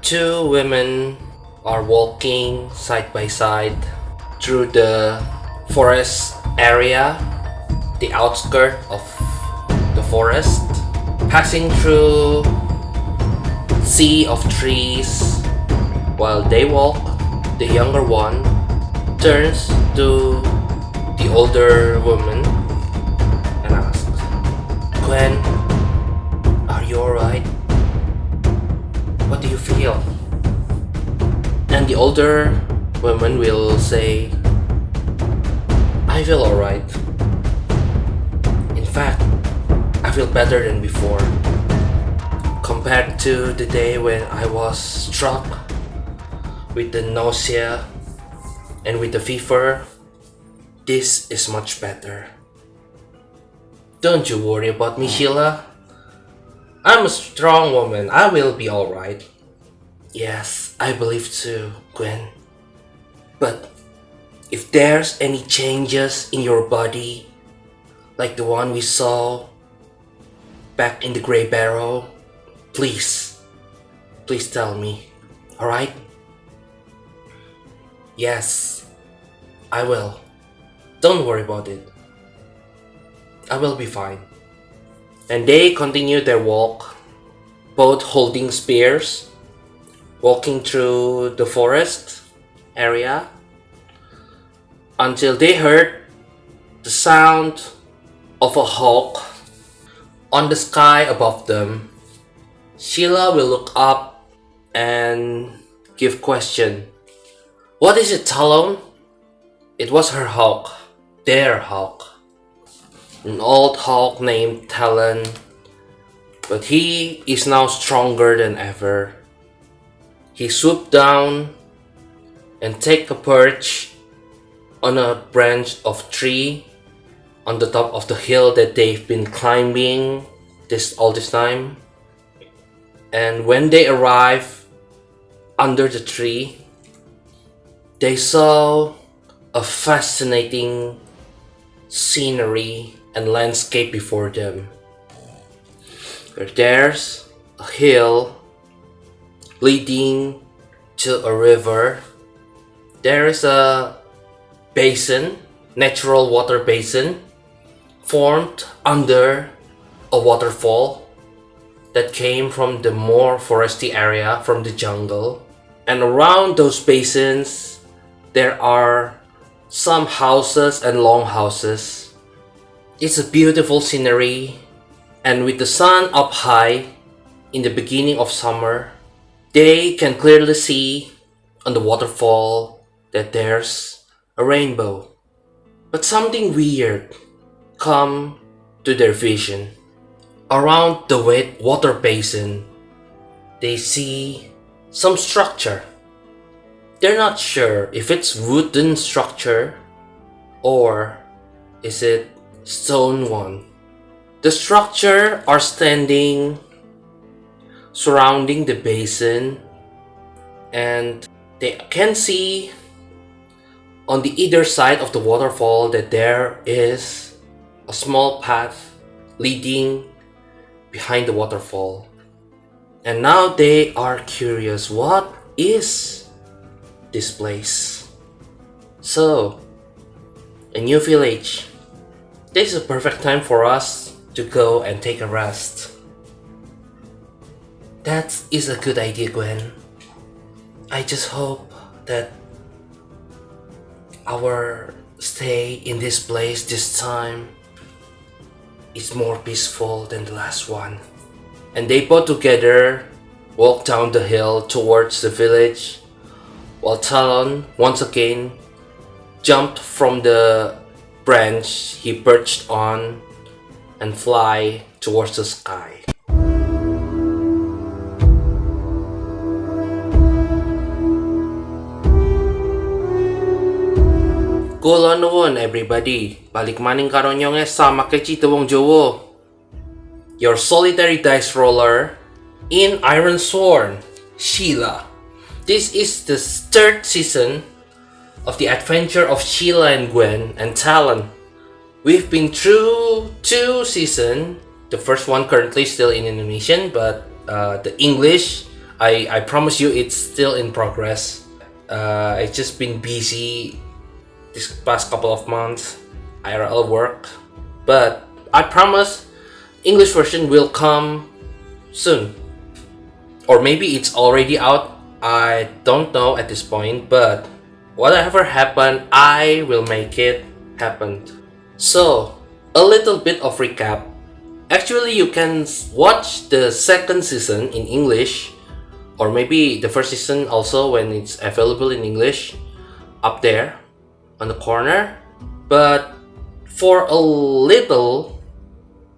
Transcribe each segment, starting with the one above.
Two women are walking side by side through the forest area, the outskirt of the forest, passing through sea of trees. While they walk, the younger one turns to the older woman and asks, "Gwen, are you alright? What do you feel?" And the older woman will say, "I feel alright. In fact, I feel better than before. Compared to the day when I was struck with the nausea and with the fever, this is much better. Don't you worry about me, Sheila. I'm a strong woman. I will be alright." "Yes, I believe too, Gwen. But if there's any changes in your body, like the one we saw back in the Grey Barrow, please tell me, alright?" "Yes, I will. Don't worry about it. I will be fine." And they continue their walk, both holding spears, walking through the forest area until they heard the sound of a hawk on the sky above them. Sheila will look up and give question. "What is it, Talon?" It was her hawk, their hawk. An old hawk named Talon, but he is now stronger than ever. He swooped down and take a perch on a branch of tree on the top of the hill that they've been climbing all this time. And when they arrive under the tree, they saw a fascinating scenery and landscape before them. There's a hill leading to a river. There is a basin, natural water basin, formed under a waterfall that came from the more foresty area, from the jungle. And around those basins, there are some houses and longhouses. It's a beautiful scenery, and with the sun up high in the beginning of summer, they can clearly see on the waterfall that there's a rainbow. But something weird come to their vision. Around the wet water basin, they see some structure. They're not sure if it's wooden structure or is it stone one. The structure are standing surrounding the basin, and they can see on the either side of the waterfall that there is a small path leading behind the waterfall. And now they are curious, what is this place? So, a new village. This is a perfect time for us to go and take a rest. That is a good idea, Gwen. I just hope that our stay in this place this time is more peaceful than the last one. And they both together walk down the hill towards the village, while Talon once again jumped from the branch he perched on and fly towards the sky. Kula nuwun everybody, balik maning karon yung SamAkechi tuwong jowo. Your solitary dice roller in Ironsworn, Sheila. This is the third season of the adventure of Sheila and Gwen and Talon. We've been through 2 seasons. The first one currently still in Indonesian, but the English I promise you it's still in progress. It's just been busy this past couple of months, IRL work, but I promise English version will come soon. Or maybe it's already out, I don't know at this point, but whatever happened, I will make it happen. So, a little bit of recap. Actually, you can watch the second season in English, or maybe the first season also when it's available in English, up there on the corner. But for a little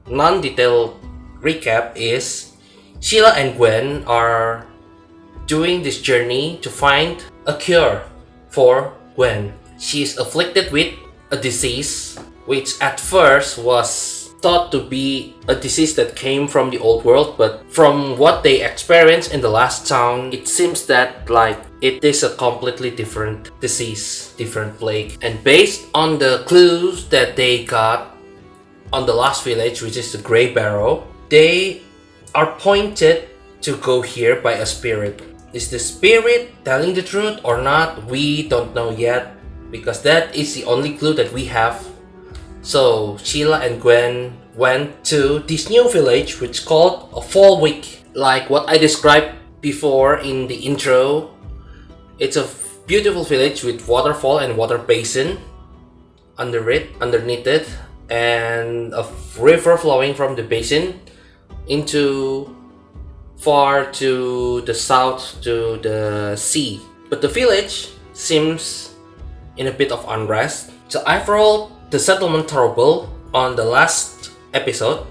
non-detailed recap is Sheila and Gwen are doing this journey to find a cure for Gwen. She is afflicted with a disease which at first was thought to be a disease that came from the old world, but from what they experienced in the last town, it seems that like it is a completely different disease, different plague. And based on the clues that they got on the last village, which is the Grey Barrow, they are pointed to go here by a spirit. Is the spirit telling the truth or not? We don't know yet, because that is the only clue that we have. So Sheila and Gwen went to this new village which is called a Fall Week. Like what I described before in the intro, it's a beautiful village with waterfall and water basin underneath it, and a river flowing from the basin into far to the south to the sea. But the village seems in a bit of unrest. So I've rolled the settlement trouble on the last episode,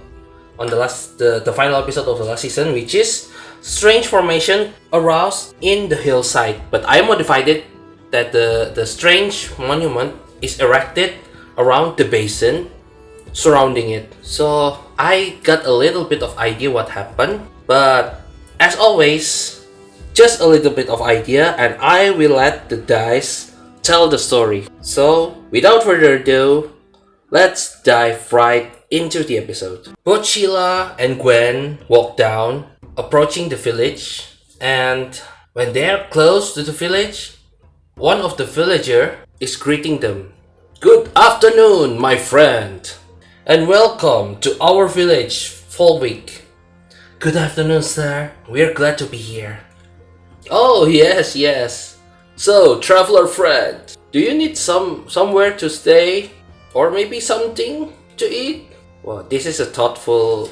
on the final episode of the last season, which is strange formation aroused in the hillside. But I modified it that the strange monument is erected around the basin surrounding it. So I got a little bit of idea what happened, but as always, just a little bit of idea, and I will let the dice tell the story. So without further ado, let's dive right into the episode. Both Sheila and Gwen walk down, approaching the village, and when they're close to the village, one of the villagers is greeting them. Good afternoon, my friend, and welcome to our village Fall Week. Good afternoon, sir. We're glad to be here. Oh, yes. So, traveler friend, do you need somewhere to stay? Or maybe something to eat? Well, this is a thoughtful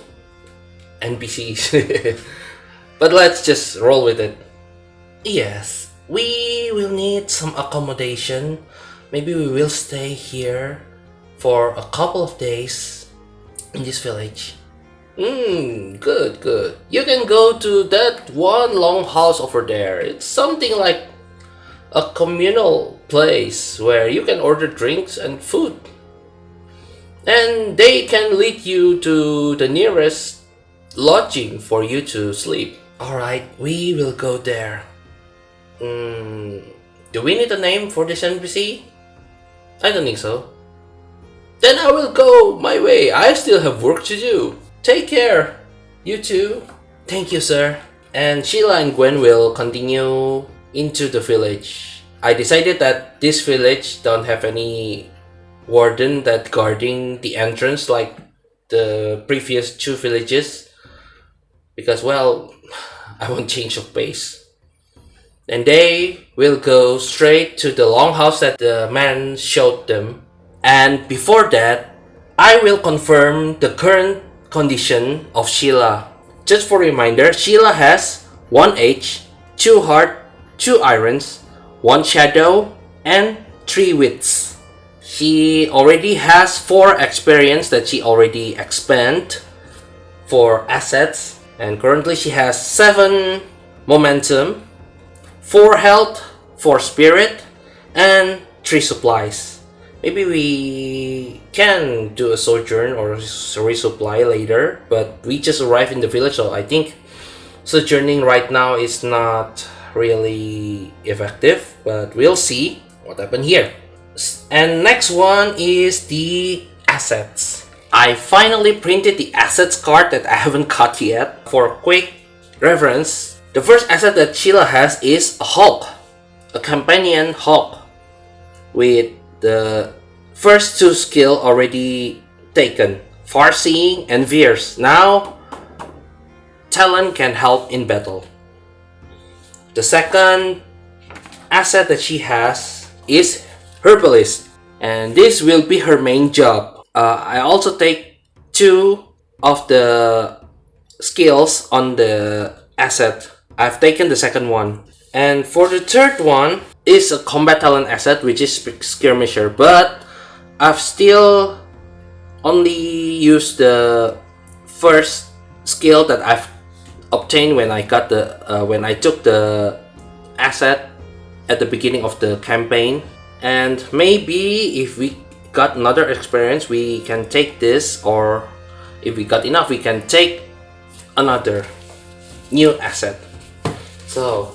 NPC. But let's just roll with it. Yes, we will need some accommodation. Maybe we will stay here for a couple of days in this village. Good. You can go to that one long house over there. It's something like a communal place where you can order drinks and food. And they can lead you to the nearest lodging for you to sleep. Alright, we will go there. Do we need a name for this NPC? I don't think so. Then I will go my way. I still have work to do. Take care. You too. Thank you, sir. And Sheila and Gwen will continue into the village. I decided that this village don't have any warden that guarding the entrance like the previous two villages, because well, I want change of pace. And they will go straight to the longhouse that the man showed them. And before that, I will confirm the current condition of Sheila. Just for reminder, Sheila has 1 H, 2 heart, 2 irons, 1 shadow, and 3 wits. She already has 4 experience that she already expend for assets, and currently she has 7 momentum, 4 health, 4 spirit, and 3 supplies. Maybe we can do a sojourn or resupply later, but we just arrived in the village, so I think sojourning right now is not really effective, but we'll see what happened here. And next one is the assets. I finally printed the assets card that I haven't cut yet. For quick reference, The first asset that Sheila has is a hawk, a companion hawk, with the first two skill already taken, Farseeing and Veers. Now, Talon can help in battle. The second asset that she has is Herbalist, and this will be her main job. I also take 2 of the skills on the asset. I've taken the second one. And for the third one is a combat talent asset, which is Skirmisher, but I've still only used the first skill that I've obtained when I got the when I took the asset at the beginning of the campaign. And maybe if we got another experience, we can take this, or if we got enough, we can take another new asset. So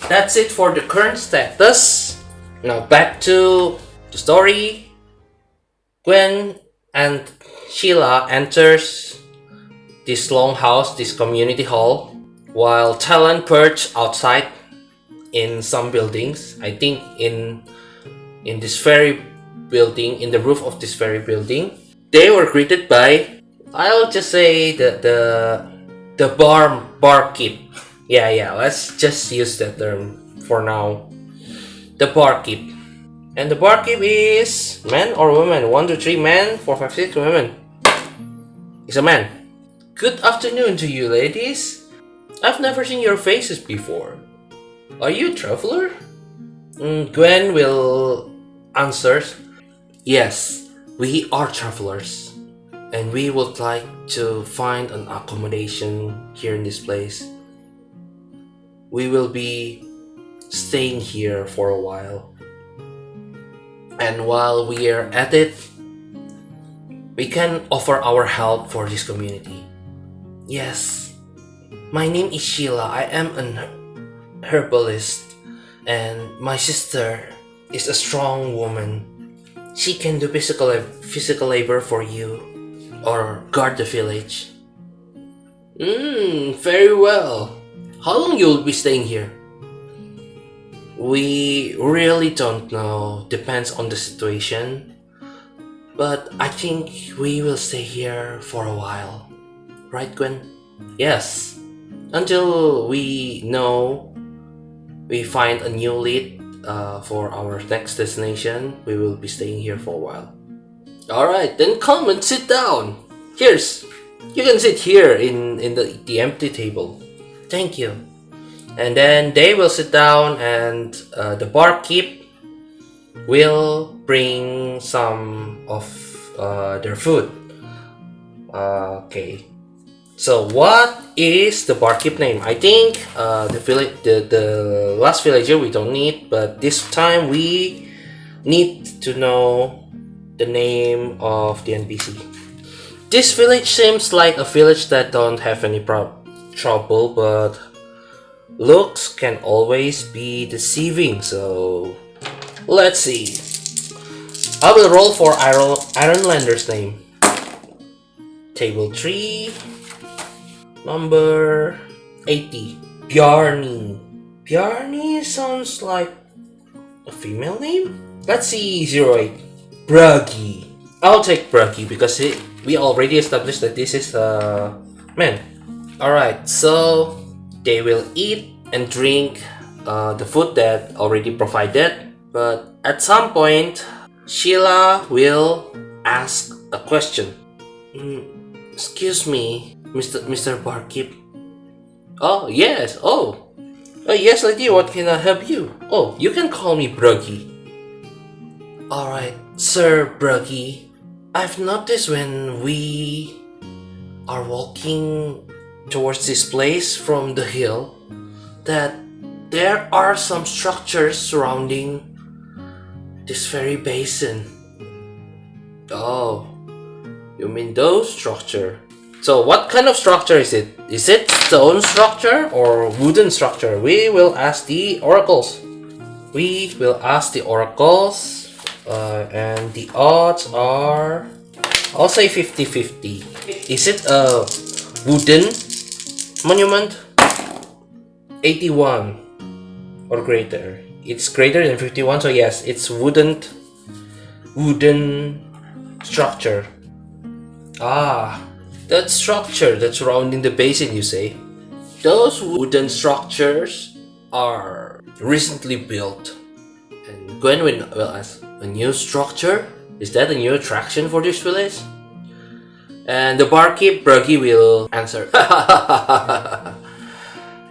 that's it for the current status. Now back to the story. Gwen and Sheila enters this longhouse, this community hall, while Talon perched outside in some buildings. I think in this very building, in the roof of this very building. They were greeted by, I'll just say the barkeep. Yeah, let's just use that term for now. The barkeep. And the barkeep is man or woman? 1, 2, 3 men, 4, 5, 6 women. It's a man. Good afternoon to you, ladies. I've never seen your faces before. Are you a traveler? Gwen will answer. Yes, we are travelers, and we would like to find an accommodation here in this place. We will be staying here for a while, and while we are at it, we can offer our help for this community. Yes, my name is Sheila. I am an herbalist, and my sister is a strong woman. She can do physical labor for you, or guard the village. Very well. How long you'll be staying here? We really don't know. Depends on the situation. But I think we will stay here for a while. Right, Gwen? Yes. Until we know we find a new lead for our next destination, we will be staying here for a while. Alright, then come and sit down. You can sit here in the empty table. Thank you. And then they will sit down, and the barkeep will bring some of their food. Okay. So what is the barkeep name? I think the last villager we don't need, but this time we need to know the name of the NPC. This village seems like a village that don't have any trouble, but looks can always be deceiving, so let's see. I will roll for Ironlander's name. Table 3, number 80. Bjarni. Bjarni sounds like a female name? Let's see, 08. Bragi. I'll take Bragi because we already established that this is a man. Alright, so they will eat and drink the food that already provided, but at some point Sheila will ask a question. Excuse me, Mr. Barkeep. Oh yes, yes lady, what can I help you? Oh, you can call me Bragi. Alright, Sir Bragi, I've noticed when we are walking towards this place from the hill that there are some structures surrounding this very basin. Oh, you mean those structure? So what kind of structure is it? Is it stone structure or wooden structure? We will ask the oracles. And the odds are, I'll say 50-50. Is it a wooden monument? 81 or greater. It's greater than 51, so yes, it's wooden structure. Ah, that structure that's surrounding the basin, you say? Those wooden structures are recently built. And Gwen will ask, a new structure? Is that a new attraction for this village? And the barkeep, Bruggy, will answer,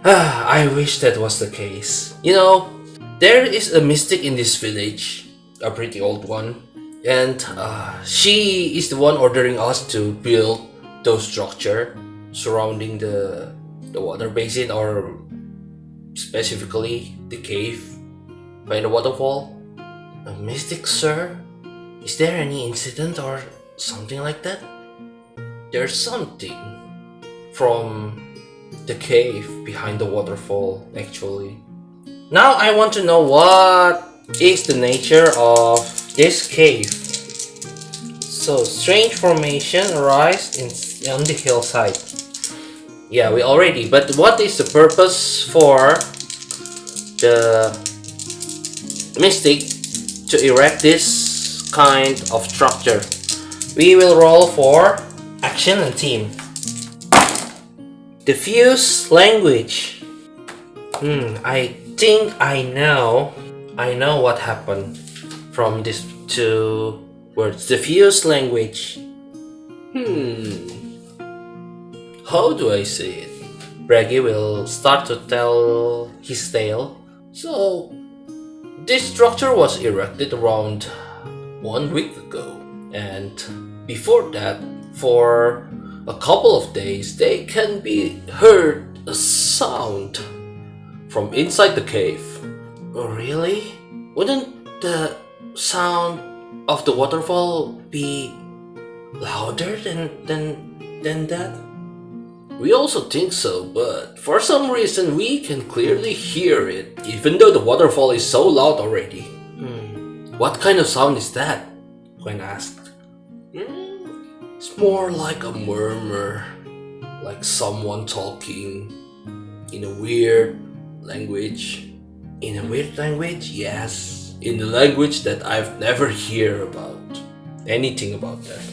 I wish that was the case. You know, there is a mystic in this village, a pretty old one, and she is the one ordering us to build those structure surrounding the water basin, or specifically the cave by the waterfall. A mystic, sir? Is there any incident or something like that? There's something from the cave behind the waterfall, actually. Now I want to know what is the nature of this cave. So, strange formation arise on the hillside. Yeah, we already. But what is the purpose for the mystic to erect this kind of structure? We will roll for action and team. Diffuse language. I think I know what happened from these two words. Diffuse language. How do I say it? Braggy will start to tell his tale. So, this structure was erected around 1 week ago, and before that, for a couple of days, they can be heard a sound from inside the cave. Oh, really? Wouldn't the sound of the waterfall be louder than that? We also think so, but for some reason we can clearly hear it, even though the waterfall is so loud already. What kind of sound is that? Gwen asked. It's more like a murmur, like someone talking in a weird language. In a weird language? Yes. In the language that I've never heard about. Anything about that.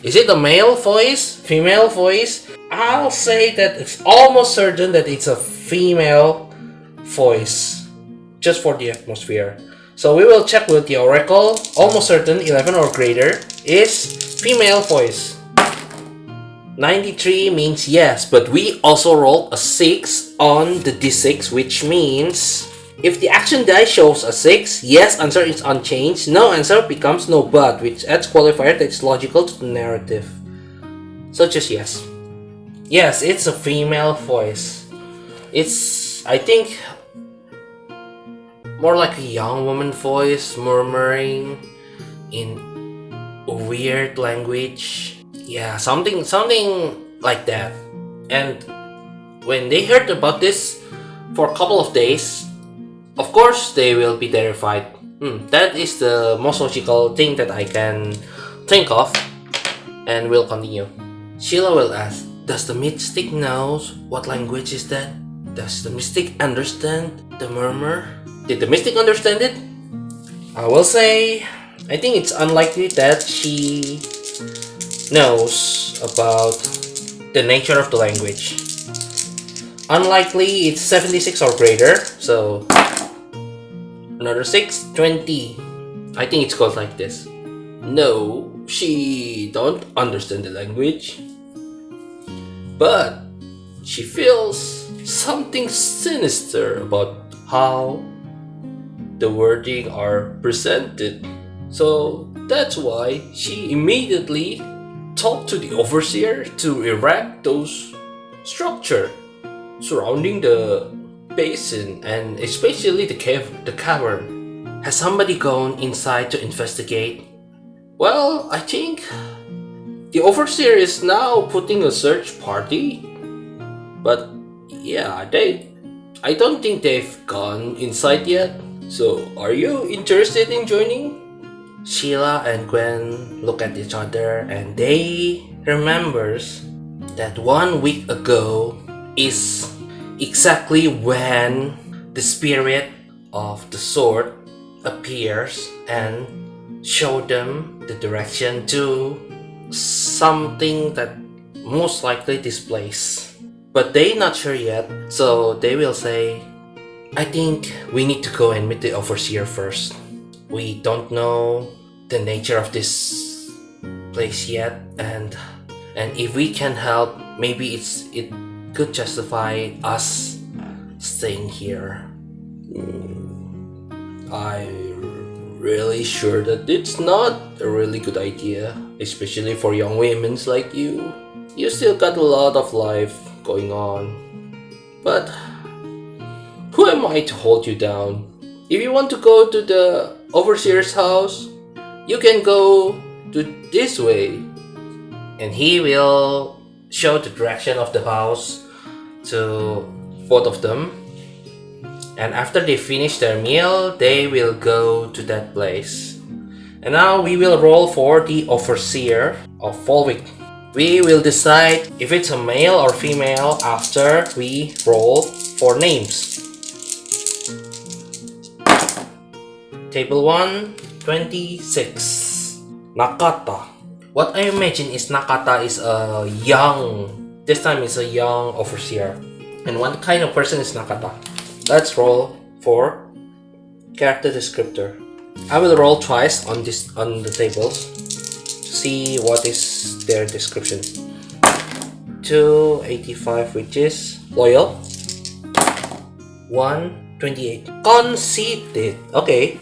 Is it a male voice? Female voice? I'll say that it's almost certain that it's a female voice. Just for the atmosphere. So we will check with the oracle. Almost certain, 11 or greater, is female voice. 93 means yes, but we also rolled a 6 on the d6, which means if the action die shows a 6, yes answer is unchanged, no answer becomes no but, which adds qualifier that's logical to the narrative. So just yes. Yes, it's a female voice. It's, I think, more like a young woman voice murmuring in a weird language. Yeah, something like that. And when they heard about this for a couple of days, of course they will be terrified. That is the most logical thing that I can think of. And we'll continue. Sheila will ask, does the mystic know what language is that? Does the mystic understand the murmur? Did the mystic understand it? I will say, I think it's unlikely that she knows about the nature of the language. Unlikely, it's 76 or greater, so another 6, 20. I think it's called like this. No, she don't understand the language, but she feels something sinister about how the wording are presented. So that's why she immediately talked to the overseer to erect those structure surrounding the basin and especially the cavern. Has somebody gone inside to investigate? Well, I think the overseer is now putting a search party, but yeah, I don't think they've gone inside yet. So, are you interested in joining? Sheila and Gwen look at each other and they remembers that 1 week ago is exactly when the spirit of the sword appears and show them the direction to something that most likely this place. But they're not sure yet, so they will say, I think we need to go and meet the overseer first. We don't know the nature of this place yet, and if we can help, maybe it could justify us staying here. I'm really sure that it's not a really good idea, especially for young women like you. You still got a lot of life going on. But who am I to hold you down? If you want to go to the overseer's house, you can go to this way. And he will show the direction of the house to both of them. And after they finish their meal, they will go to that place. And now we will roll for the overseer of Volvic. We will decide if it's a male or female after we roll for names. Table 1, 26. Nakata. What I imagine is Nakata is a young, this time is a young overseer. And what kind of person is Nakata? Let's roll for character descriptor. I will roll twice on the tables to see what is their description. 285, which is loyal. 128, conceited. Okay.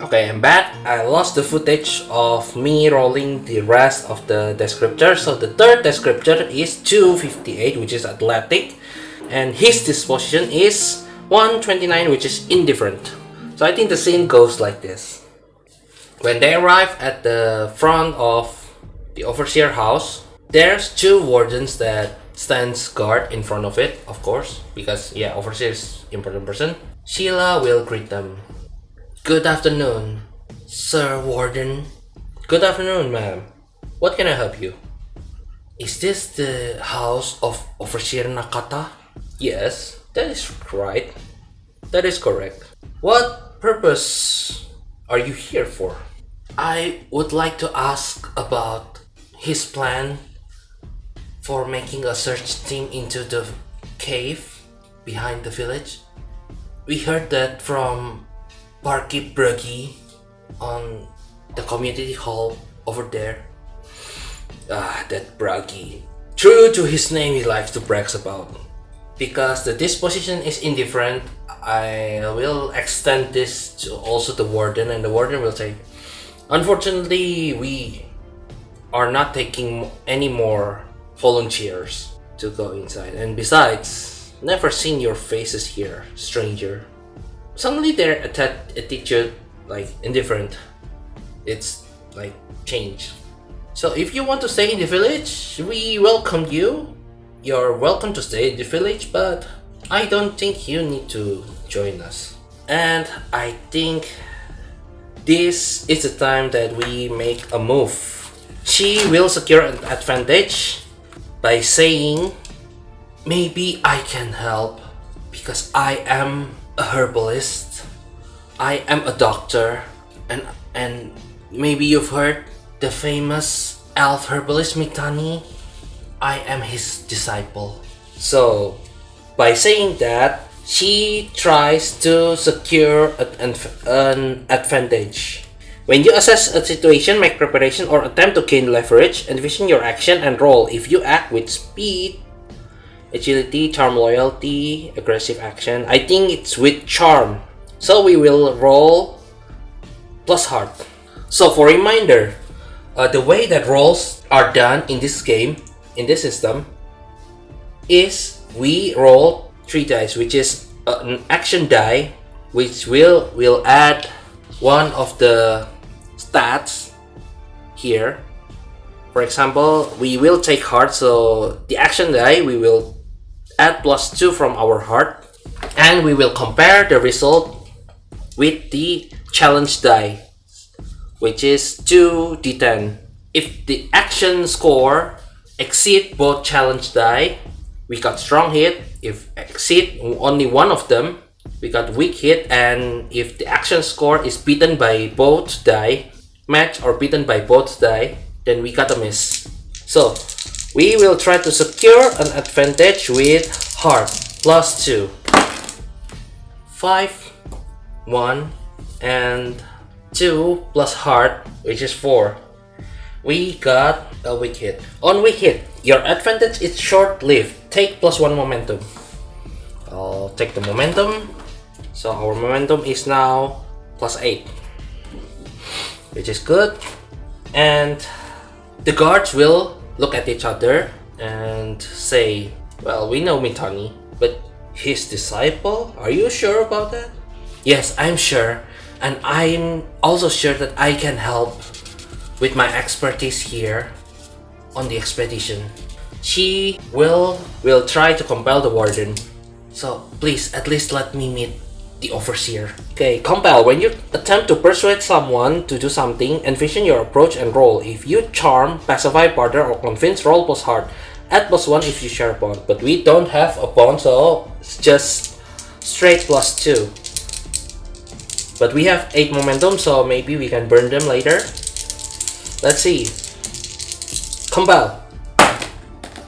Okay, I'm back. I lost the footage of me rolling the rest of the descriptor. So the third descriptor is 258, which is athletic, and his disposition is 129, which is indifferent. So I think the scene goes like this. When they arrive at the front of the overseer house, there's two wardens that stands guard in front of it, of course, because yeah, overseer is important person. Sheila will greet them. Good afternoon, Sir Warden. Good afternoon, ma'am. What can I help you? Is this the house of Overseer Nakata? Yes, that is right. That is correct. What purpose are you here for? I would like to ask about his plan for making a search team into the cave behind the village. We heard that from Barkeep Bruggy on the community hall over there. That Bruggy. True to his name, he likes to brag about. Because the disposition is indifferent, I will extend this to also the warden, and the warden will say, unfortunately, we are not taking any more volunteers to go inside. And besides, never seen your faces here, stranger. Suddenly their attitude, like, indifferent. It's like changed. So if you want to stay in the village, we welcome you. You're welcome to stay in the village, but I don't think you need to join us. And I think this is the time that we make a move. She will secure an advantage by saying, maybe I can help because I am a herbalist, I am a doctor, and maybe you've heard the famous elf herbalist Mitani. I am his disciple. So by saying that, she tries to secure an advantage. When you assess a situation, make preparation, or attempt to gain leverage, envision your action and roll. If you act with speed, agility, charm, loyalty, aggressive action. I think it's with charm. So we will roll plus heart. So for reminder, the way that rolls are done in this game, in this system, is we roll 3 dice, which is an action die, which will add one of the stats here. For example, we will take heart, so the action die we will add +2 from our heart, and we will compare the result with the challenge die, which is 2d10. If the action score exceed both challenge die, we got strong hit. If exceed only one of them, we got weak hit. And if the action score is beaten by both die, match or beaten by both die, then we got a miss. So we will try to secure an advantage with heart +2. 5, 1, and 2 plus heart, which is 4. We got a weak hit. On weak hit, your advantage is short-lived. Take +1 momentum. I'll take the momentum. So our momentum is now +8, which is good. And the guards will look at each other and say, well, we know Mitani, but his disciple? Are you sure about that? Yes, I'm sure. And I'm also sure that I can help with my expertise here on the expedition. She will try to compel the warden. So please, at least let me meet the overseer. Okay, compel. When you attempt to persuade someone to do something, envision your approach and roll. If you charm, pacify, barter, or convince, roll plus heart. Add +1 if you share a bond. But we don't have a bond, so it's just straight +2. But we have 8 momentum, so maybe we can burn them later. Let's see. Compel.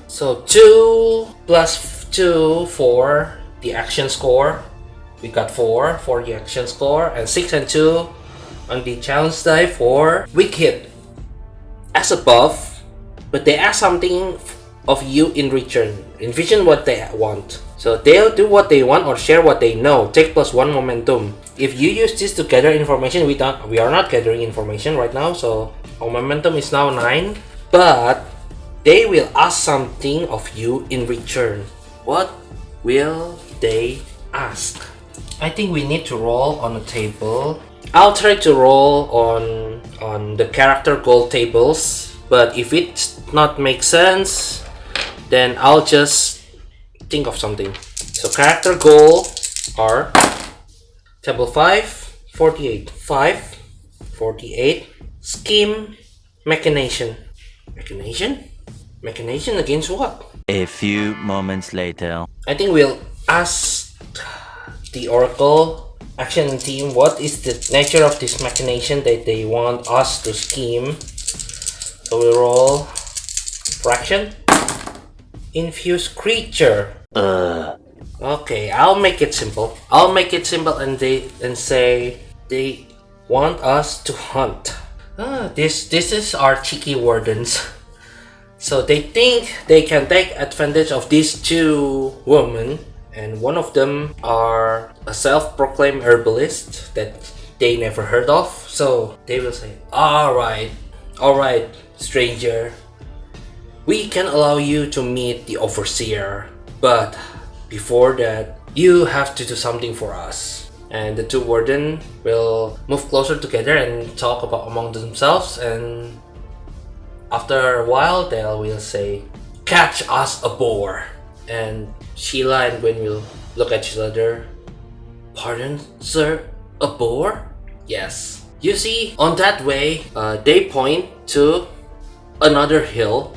So 2 plus 2 for the action score. We got 4 for the action score, and 6 and 2 on the challenge die for weak hit. As above, but they ask something of you in return. Envision what they want. So they'll do what they want or share what they know. Take +1 momentum. If you use this to gather information, we are not gathering information right now, so our momentum is now 9. But they will ask something of you in return. What will they ask? I think we need to roll on a table. I'll try to roll on the character goal tables, but if it's not make sense, then I'll just think of something. So character goal are table 5, 48, 5, 48, scheme, machination. Machination against what? A few moments later. I think we'll ask the Oracle action team what is the nature of this machination that they want us to scheme. So we roll fraction. Infuse creature. Okay, I'll make it simple. And say they want us to hunt. This is our cheeky wardens. So they think they can take advantage of these 2 women, and one of them are a self-proclaimed herbalist that they never heard of. So they will say, alright, stranger. We can allow you to meet the overseer, but before that, you have to do something for us. And the 2 warden will move closer together and talk about among themselves, and after a while, they will say, catch us a boar. And Sheila and Gwen will look at each other. Pardon, sir? A boar? Yes. You see, on that way, they point to another hill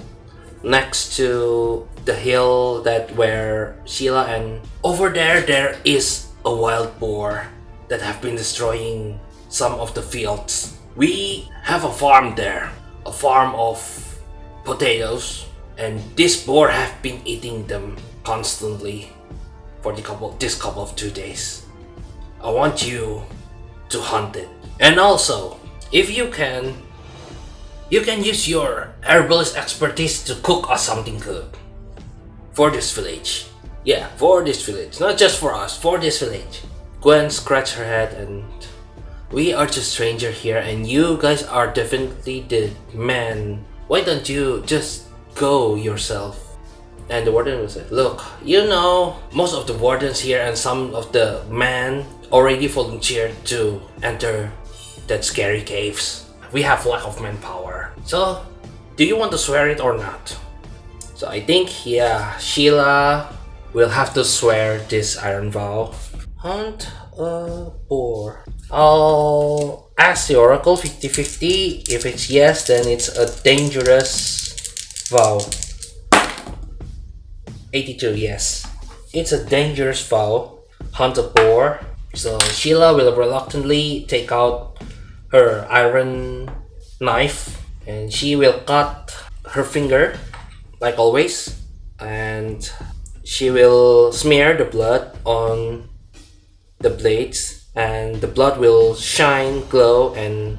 next to the hill where Sheila, and over there is a wild boar that have been destroying some of the fields. We have a farm there, a farm of potatoes, and this boar have been eating them constantly for this couple of 2 days. I want you to hunt it. And also, if you can use your herbalist expertise to cook us something good for this village. Yeah, for this village. Not just for us, for this village. Gwen scratched her head, and we are just strangers here, and you guys are definitely the man. Why don't you just go yourself? And the warden will say, look, you know, most of the wardens here and some of the men already volunteered to enter that scary caves. We have lack of manpower. So, do you want to swear it or not? So I think, yeah, Sheila will have to swear this iron vow. Hunt a boar. I'll ask the oracle 50-50. If it's yes, then it's a dangerous vow. 82, yes. It's a dangerous vow. Hunt a boar. So Sheila will reluctantly take out her iron knife and she will cut her finger, like always, and she will smear the blood on the blades, and the blood will shine, glow, and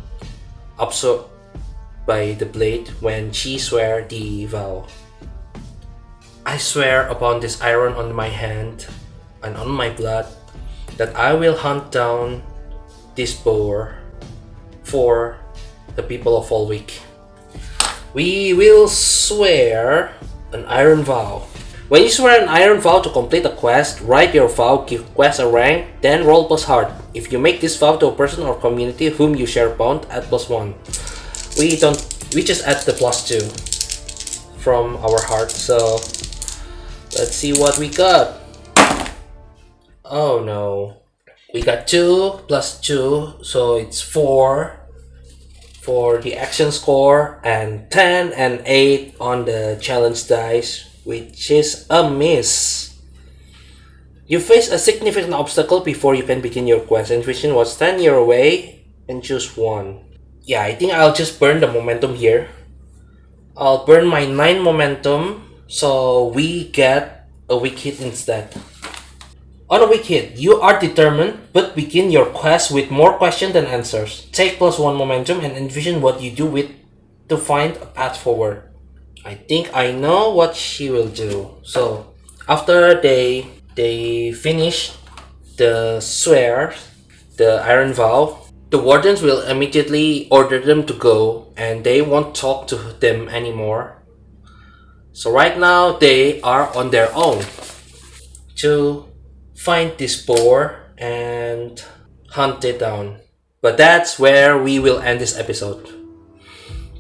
absorb by the blade when she swear the vow. I swear upon this iron on my hand and on my blood that I will hunt down this boar for the people of Folwick. We will swear an iron vow. When you swear an iron vow to complete a quest, write your vow, give quest a rank, then roll plus heart. If you make this vow to a person or community whom you share bond, add +1. We just add the +2 from our heart. So let's see what we got. Oh no. We got 2 plus 2, so it's 4 for the action score, and 10 and 8 on the challenge dice, which is a miss. You face a significant obstacle before you can begin your quest. Envision what's 10 your way and choose one. Yeah, I think I'll just burn the momentum here. I'll burn my 9 momentum, so we get a weak hit instead. On a weak hit, you are determined, but begin your quest with more questions than answers. Take +1 momentum and envision what you do with to find a path forward. I think I know what she will do. So, after they finish the swear, the iron vow, the wardens will immediately order them to go, and they won't talk to them anymore. So right now, they are on their own to find this boar and hunt it down. But that's where we will end this episode.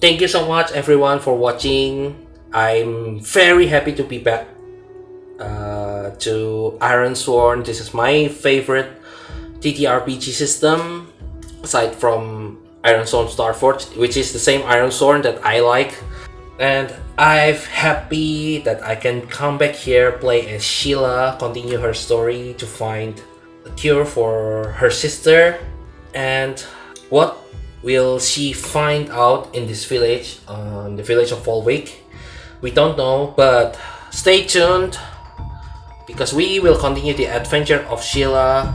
Thank you so much everyone for watching. I'm very happy to be back to Ironsworn. This is my favorite TTRPG system aside from Ironsworn Starforge, which is the same Ironsworn that I like. And I'm happy that I can come back here, play as Sheila, continue her story to find a cure for her sister. And what will she find out in this village, the village of Folwick? We don't know, but stay tuned because we will continue the adventure of Sheila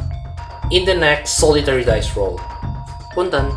in the next solitary dice roll. Puntan!